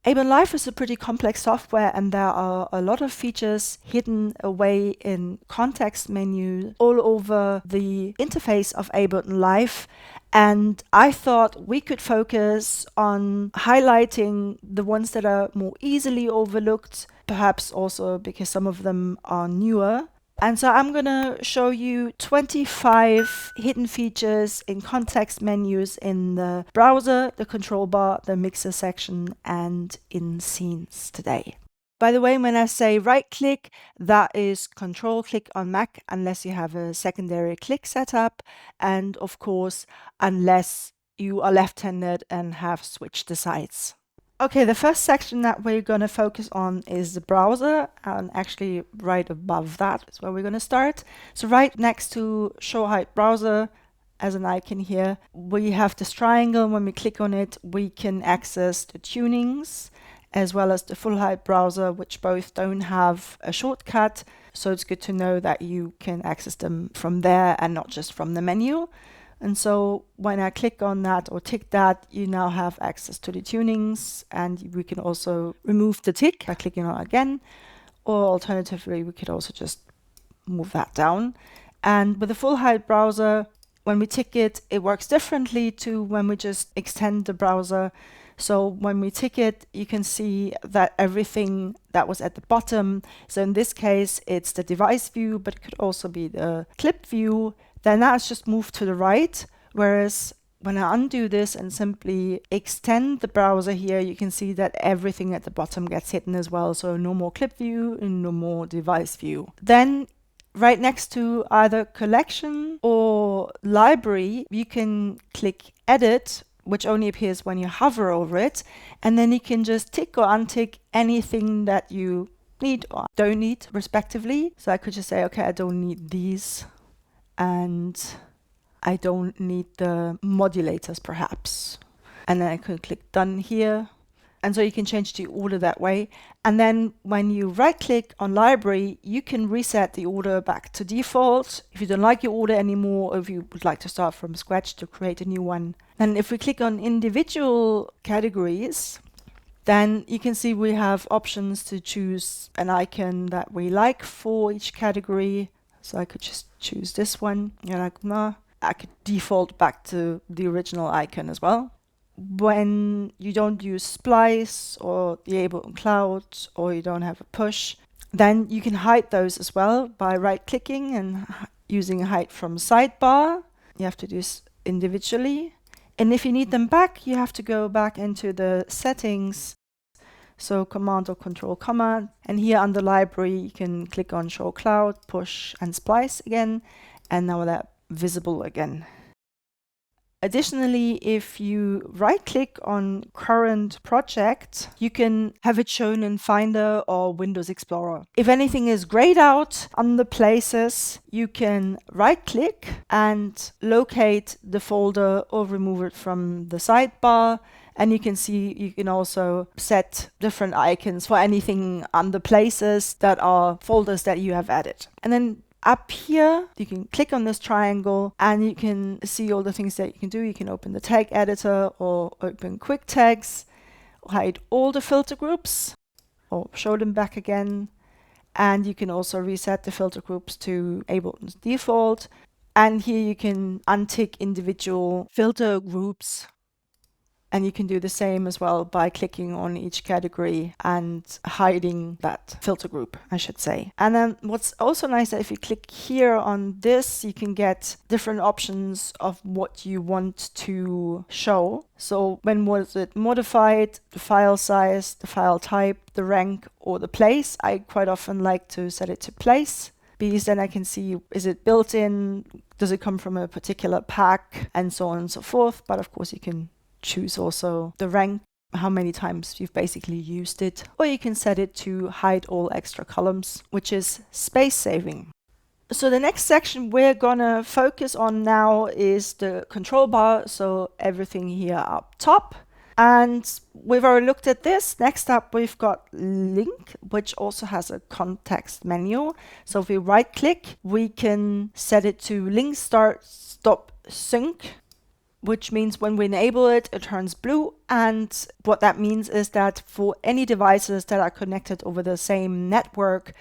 Ableton Live is a pretty complex software, and there are a lot of features hidden away in context menus all over the interface of Ableton Live. And I thought we could focus on highlighting the ones that are more easily overlooked, perhaps also because some of them are newer. And so I'm going to show you 25 hidden features in context menus in the browser, the control bar, the mixer section, and in scenes today. By the way, when I say right click, that is control click on Mac unless you have a secondary click setup. And of course, unless you are left-handed and have switched the sides. Okay, the first section that we're going to focus on is the browser, and actually right above that is where we're going to start. So right next to Show Height Browser as an icon here, we have this triangle. When we click on it, we can access the tunings as well as the full height browser, which both don't have a shortcut. So it's good to know that you can access them from there and not just from the menu. And so when I click on that or tick that, you now have access to the tunings, and we can also remove the tick by clicking on it again, or alternatively, we could also just move that down. And with the full height browser, when we tick it, it works differently to when we just extend the browser. So when we tick it, you can see that everything that was at the bottom, so in this case, it's the device view, but it could also be the clip view, then that's just moved to the right. Whereas when I undo this and simply extend the browser here, you can see that everything at the bottom gets hidden as well. So no more clip view and no more device view. Then right next to either collection or library, you can click edit, which only appears when you hover over it. And then you can just tick or untick anything that you need or don't need respectively. So I could just say, okay, I don't need these. And I don't need the modulators perhaps. And then I can click done here. And so you can change the order that way. And then when you right click on library, you can reset the order back to default. If you don't like your order anymore, or if you would like to start from scratch to create a new one. And if we click on individual categories, then you can see we have options to choose an icon that we like for each category. So I could just choose this one. You're like, nah. I could default back to the original icon as well. When you don't use Splice or the Ableton Cloud, or you don't have a push, then you can hide those as well by right-clicking and using hide from sidebar. You have to do this individually. And if you need them back, you have to go back into the settings. So Command or Control Command, and here under library you can click on Show Cloud, Push and Splice again, and now they're visible again. Additionally, if you right click on current project, you can have it shown in Finder or Windows Explorer. If anything is grayed out on the places, you can right click and locate the folder or remove it from the sidebar. And you can see you can also set different icons for anything under places that are folders that you have added. And then up here, you can click on this triangle and you can see all the things that you can do. You can open the tag editor or open quick tags, hide all the filter groups or show them back again. And you can also reset the filter groups to Ableton's default. And here you can untick individual filter groups. And you can do the same as well by clicking on each category and hiding that filter group, I should say. And then what's also nice that if you click here on this, you can get different options of what you want to show. So when was it modified, the file size, the file type, the rank, or the place. I quite often like to set it to place, because then I can see, is it built in? Does it come from a particular pack? And so on and so forth. But of course you can choose also the rank, how many times you've basically used it, or you can set it to hide all extra columns, which is space saving. So the next section we're gonna focus on now is the control bar, so everything here up top. And we've already looked at this. Next up, we've got link, which also has a context menu. So if we right click, we can set it to link start, stop, sync. which means when we enable it, it turns blue. And what that means is that for any devices that are connected over the same network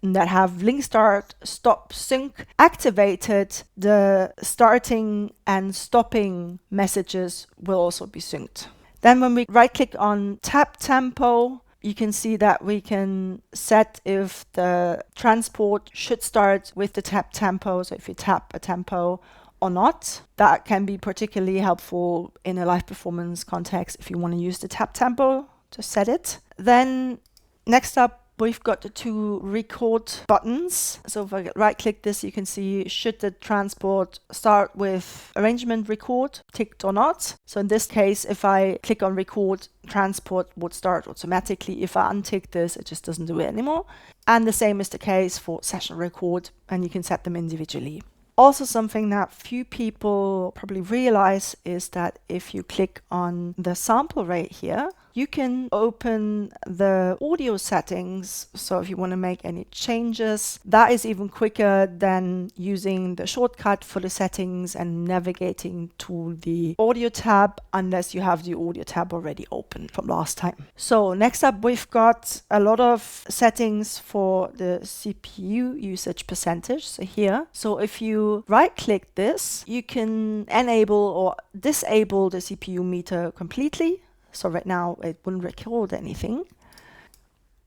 that have link start, stop, sync activated, the starting and stopping messages will also be synced. Then when we right click on tap tempo, you can see that we can set if the transport should start with the tap tempo. So if you tap a tempo or not, that can be particularly helpful in a live performance context if you want to use the tap tempo to set it. Then next up, we've got the two record buttons. So if I right click this, you can see should the transport start with arrangement record, ticked or not. So in this case, if I click on record, transport would start automatically. If I untick this, it just doesn't do it anymore. And the same is the case for session record, and you can set them individually. Also, something that few people probably realize is that if you click on the sample rate here, you can open the audio settings. So if you want to make any changes, that is even quicker than using the shortcut for the settings and navigating to the audio tab, unless you have the audio tab already open from last time. So next up, we've got a lot of settings for the CPU usage percentage. So here, so if you right click this, you can enable or disable the CPU meter completely. So right now it wouldn't record anything.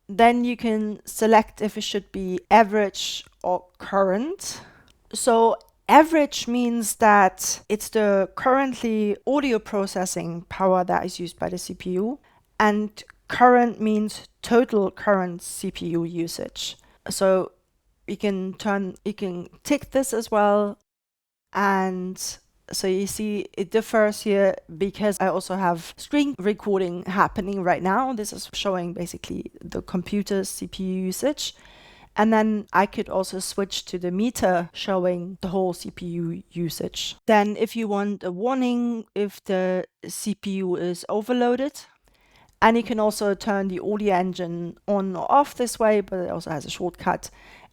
Then you can select if it should be average or current. So average means that it's the currently audio processing power that is used by the CPU, and current means total current CPU usage. So you can tick this as well, and so you see it differs here because I also have screen recording happening right now. This is showing basically the computer's CPU usage. And then I could also switch to the meter showing the whole CPU usage. Then if you want a warning if the CPU is overloaded, and you can also turn the audio engine on or off this way, but it also has a shortcut.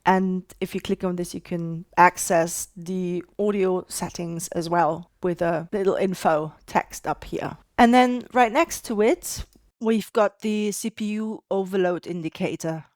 And if you click on this, you can access the audio settings as well with a little info text up here. And then right next to it, we've got the CPU overload indicator.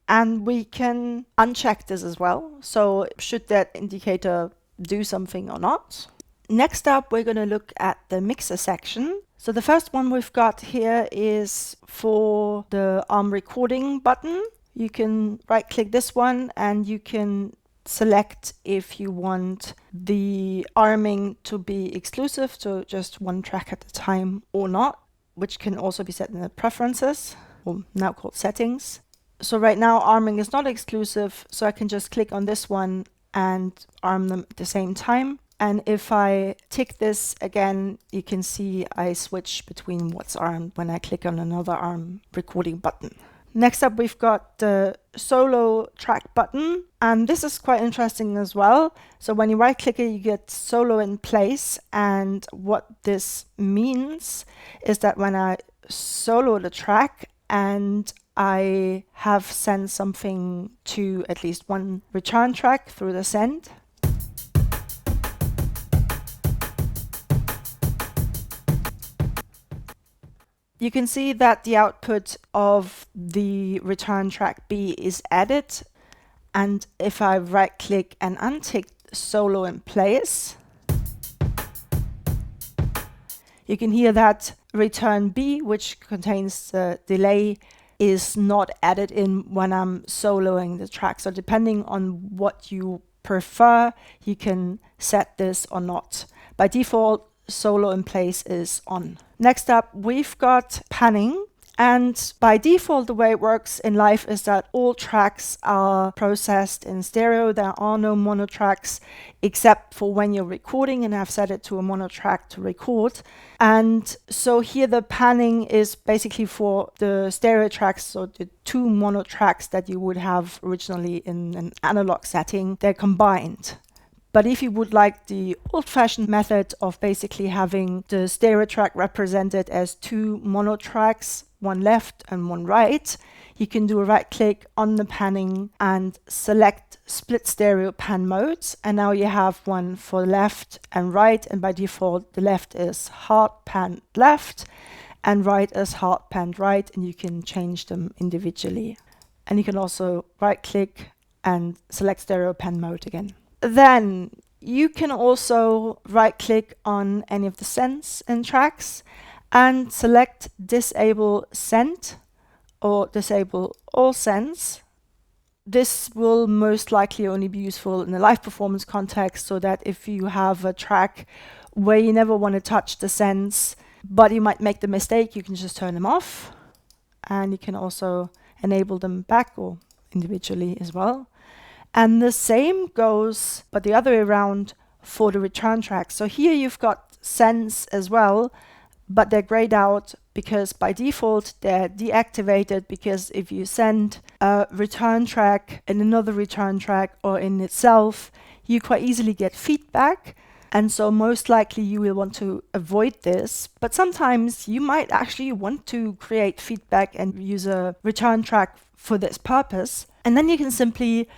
And we can uncheck this as well. So should that indicator do something or not? Next up, we're going to look at the mixer section. So the first one we've got here is for the arm recording button. You can right click this one and you can select if you want the arming to be exclusive, so just one track at a time, or not, which can also be set in the preferences, or now called settings. So right now arming is not exclusive, so I can just click on this one and arm them at the same time. And if I tick this again, you can see I switch between what's armed when I click on another arm recording button. Next up, we've got the solo track button, and this is quite interesting as well. So when you right click it, you get solo in place, and what this means is that when I solo the track and I have sent something to at least one return track through the send, you can see that the output of the return track B is added. And if I right click and untick solo in place, you can hear that return B, which contains the delay, is not added in when I'm soloing the track. So depending on what you prefer, you can set this or not. By default, solo in place is on. Next up, we've got panning. And by default, the way it works in live is that all tracks are processed in stereo. There are no mono tracks, except for when you're recording, and I've set it to a mono track to record. And so here the panning is basically for the stereo tracks, so the two mono tracks that you would have originally in an analog setting, they're combined. But if you would like the old-fashioned method of basically having the stereo track represented as two mono tracks, one left and one right, you can do a right click on the panning and select split stereo pan modes. And now you have one for left and right. And by default, the left is hard panned left and right is hard panned right. And you can change them individually. And you can also right click and select stereo pan mode again. Then you can also right click on any of the sends in tracks and select disable send or disable all sends. This will most likely only be useful in a live performance context, so that if you have a track where you never want to touch the sends, but you might make the mistake, you can just turn them off. And you can also enable them back or individually as well. And the same goes, but the other way around, for the return track. So here you've got sends as well, but they're grayed out because by default they're deactivated, because if you send a return track in another return track or in itself, you quite easily get feedback. And so most likely you will want to avoid this, but sometimes you might actually want to create feedback and use a return track for this purpose. And then you can simply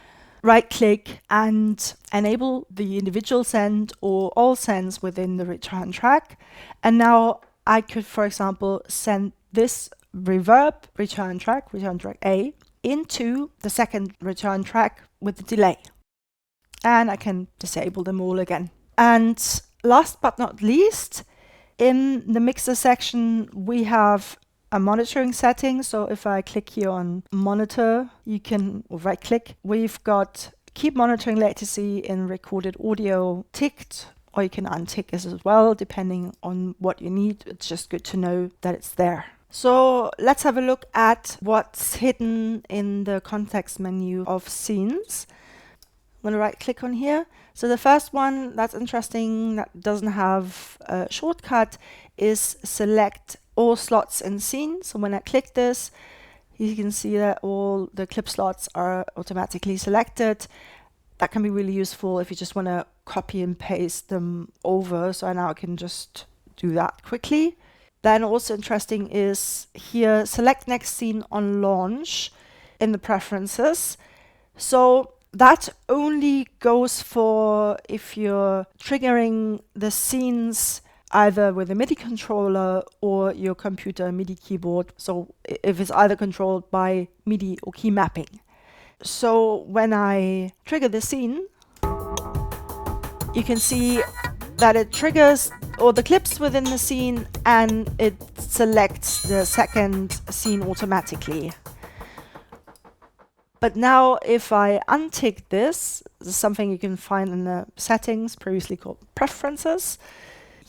right click and enable the individual send or all sends within the return track. And now I could, for example, send this reverb return track A, into the second return track with the delay. And I can disable them all again. And last but not least, in the mixer section, we have a monitoring setting. So if I click here on monitor, you can right click. We've got keep monitoring latency in recorded audio ticked, or you can untick this as well, depending on what you need. It's just good to know that it's there. So let's have a look at what's hidden in the context menu of scenes. I'm going to right click on here. So the first one that's interesting, that doesn't have a shortcut, is select all slots in scene. So when I click this, you can see that all the clip slots are automatically selected. That can be really useful if you just want to copy and paste them over. So now I can just do that quickly. Then also interesting is here, select next scene on launch in the preferences. So that only goes for if you're triggering the scenes either with a MIDI controller or your computer MIDI keyboard. So if it's either controlled by MIDI or key mapping. So when I trigger the scene, you can see that it triggers all the clips within the scene and it selects the second scene automatically. But now if I untick this is something you can find in the settings, previously called preferences.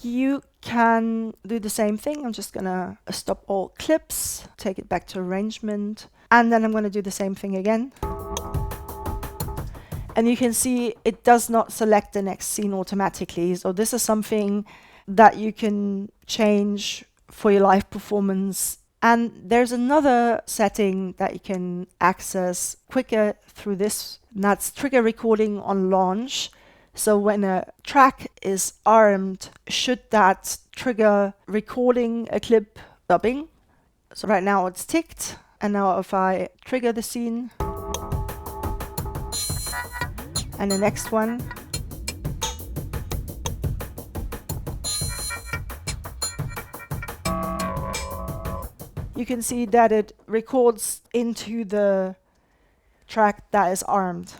You can do the same thing. I'm just gonna stop all clips, take it back to arrangement, and then I'm gonna do the same thing again. And you can see it does not select the next scene automatically. So this is something that you can change for your live performance. And there's another setting that you can access quicker through this, and that's trigger recording on launch. So when a track is armed, should that trigger recording a clip dubbing? So right now it's ticked, and now if I trigger the scene, and the next one, you can see that it records into the track that is armed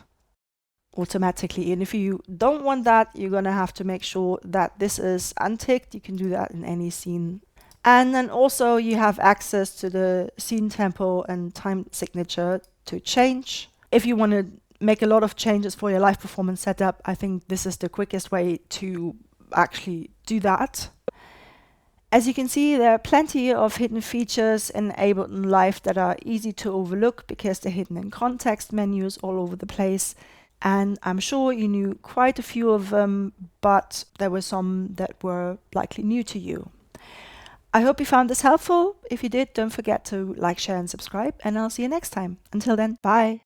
automatically. And if you don't want that, you're going to have to make sure that this is unticked. You can do that in any scene. And then also you have access to the scene tempo and time signature to change. If you want to make a lot of changes for your live performance setup, I think this is the quickest way to actually do that. As you can see, there are plenty of hidden features in Ableton Live that are easy to overlook because they're hidden in context menus all over the place. And I'm sure you knew quite a few of them, but there were some that were likely new to you. I hope you found this helpful. If you did, don't forget to like, share, and subscribe, and I'll see you next time. Until then, bye.